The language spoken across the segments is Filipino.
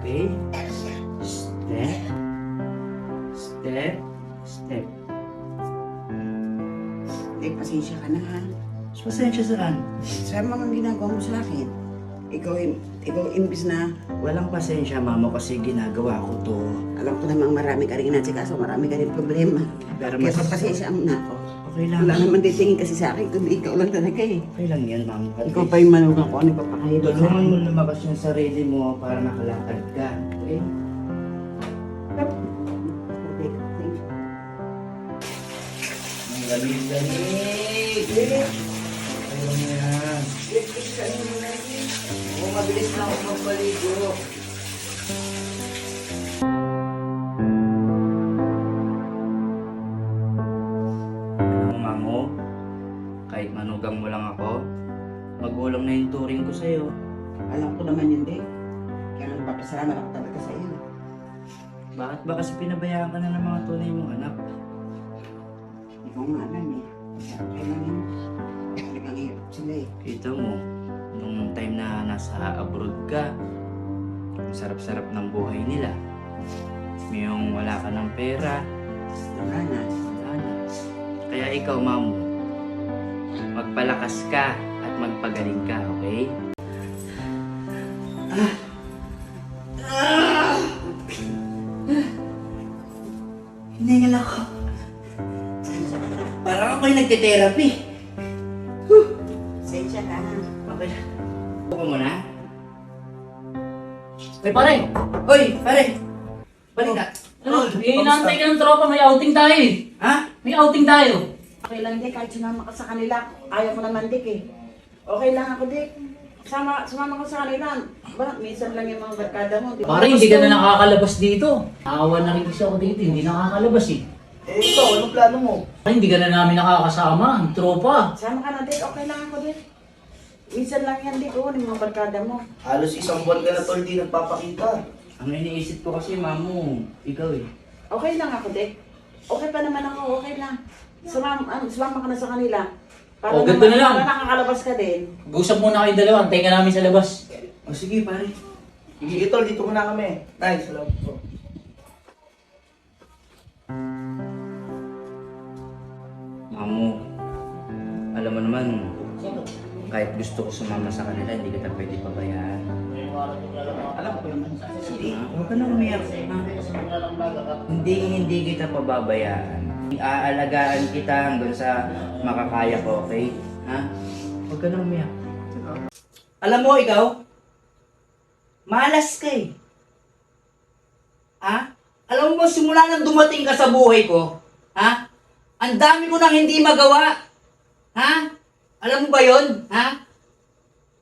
Okay? Step. Step. Step. Pasensya ka na ha. Pasensya saan? Sa mga ginagawa mo sa akin. Ikaw imbis na Walang pasensya, mamo, kasi ginagawa ko to. alam ko namang marami ka rin nasikaso, marami ka rin problema. Pero Kaya pasensya ang na ako. Okay lang. Wala naman titingin kasi sa akin, kundi ikaw lang talaga eh. Okay lang yan, mamo. Ikaw pa yung manugang ko, ano ipapakahilo sa Tulungan akin. mo lumabas yung sarili mo para nakalakad ka. Okay? Ang lamig-lamig. Okay lang yan. Oo, mabilis na ako magpaligo. Alam mo, mamo, kahit manugang mo lang ako, magulang na yung turing ko sa'yo. Alam ko naman yun din. Kaya nagpapasalamat ako talaga sa iyo. Bakit ba kasi pinabayaan ka na ng mga tunay mong anak? Ikaw nga alam eh. Okay lang yun. Talagang hirap sila eh. Kita mo, nung time na nasa abroad ka, ang sarap-sarap ng buhay nila. Yung wala ka ng pera, Wala na. wala na. Kaya ikaw, mamo, magpalakas ka at magpagaling ka, okay? Hiningal ako. Parang ako'y nagte-therapy. Pasensya ka ha. Okay. Buka mo na. Hey pare! Hoy, pare! Balik ka. Ano? Inaantay ka ng tropa, may outing tayo eh. Ha? May outing tayo. Okay lang Dick, kahit sumama ka sa kanila. Ayaw ko naman Dick eh. Okay lang ako Dick. Sumama ko sa kanila. Ba, minsan lang yung mga barkada mo. Di ba? Pare, hindi ka na nakakalabas dito. Nakawa na rin kasi ako dito, hindi nakakalabas eh. Eh, ikaw, anong plano mo? Pare, hindi ka na namin nakakasama, ang tropa. Sama ka na Dick, okay lang ako Dick. Minsan lang yan Dick, yung mga barkada mo. Halos isang buwan ka na tol, di nagpapakita. Ang iniisip ko kasi, mamo, ikaw eh. Okay lang ako Dick. Okay pa naman ako, okay lang. Sumama ka na sa kanila. Oh, ganito na lang. Para nakakalabas ka din. Mag-usap muna kayong dalawa, antayin ka namin sa labas. O sige, pare. Sige, tol, dito muna kami. Nice, salamat po. Mamo, alam mo naman, kahit gusto ko sumama sa kanila, hindi kita pwede pabayaan. Alam ko naman. Sige, huwag ka na umiyak. Ha? Hindi kita pababayaan. Aalagaan kita hanggang sa makakaya ko, okay? Ha? Huwag ka na umiyak. Alam mo, ikaw, malas ka eh. Ha? Alam mo ba, simula nang dumating ka sa buhay ko, ha? Ang dami ko nang hindi magawa. Ha? Alam mo ba yon? Ha?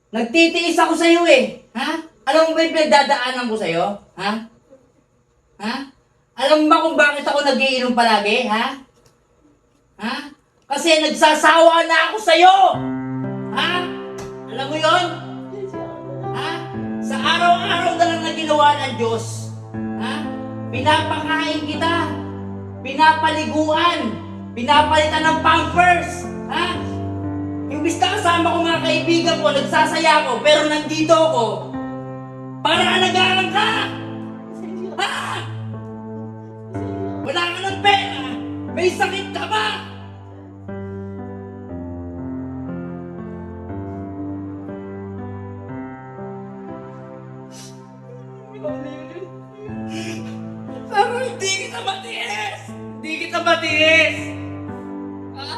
Nagtitiis ako sa'yo eh. Ha? Alam mo ba yung pinagdadaanan ko sa'yo? Ha? Ha? Alam mo ba kung bakit ako nagiinom palagi? Ha? Ha? Kasi nagsasawa na ako sa'yo! Ha? Alam mo yon? Ha? Sa araw-araw na lang na ginawa ng Diyos. Ha? Pinapakain kita. Pinapaliguan. Pinapalitan ng pampers. Ha? Yung bista kasama ko mga kaibigan ko, nagsasaya ko, pero nandito ako para alagaan ka! Ha? Wala ka ng pera! May sakit ka ba? Pero hindi kita matiis! Hindi kita matiis! Ha?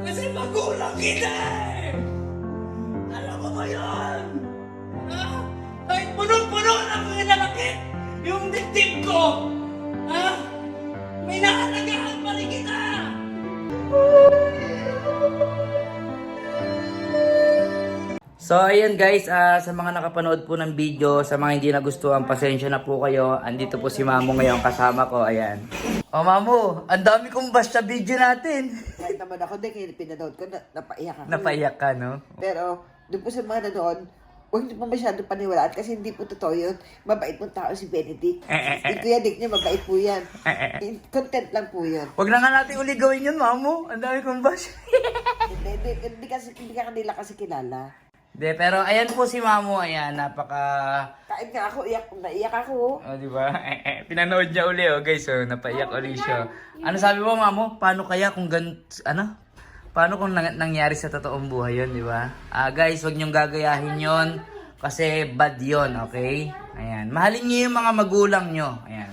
Kasi magulang kita eh! Alam mo ba yun? Ha? Kahit punong-puno ng nanakit yung dibdib ko! Ha? May naalagaan pa rin kita! So ayun guys, sa mga nakapanood po ng video, sa mga hindi nagustuhan, pasensya na po kayo. Andito po si Mamo ngayon kasama ko, ayan. O Mamo, ang dami kong bash sa video natin. Kahit naman ako Dick, pinanood ko, napaiyak ako. Napaiyak ka, no? Pero, doon po sa mga nanood, huwag niyo po masyado paniwalaan kasi hindi po totoo yun. Mabait pong tao si Benedict. Si Kuya Dick niya, mabait po yan. Content lang po yun. Huwag na nga natin uli gawin yun, Mamo. Ang dami kong bash. Hindi ka kanila kasi kilala. De, pero ayan po si Mamo, ayan, napaka Kahit nga ako, naiyak ako. Oh, di ba? Pinanood niya uli, oh, guys. Oh, napaiyak uli siya. Ano sabi mo, mamo? Paano kaya kung paano kung nangyari sa totoong buhay yun, di ba? Guys, huwag niyong gagayahin yon kasi bad yon, okay? Ayan. Mahalin niyo yung mga magulang niyo. Ayan.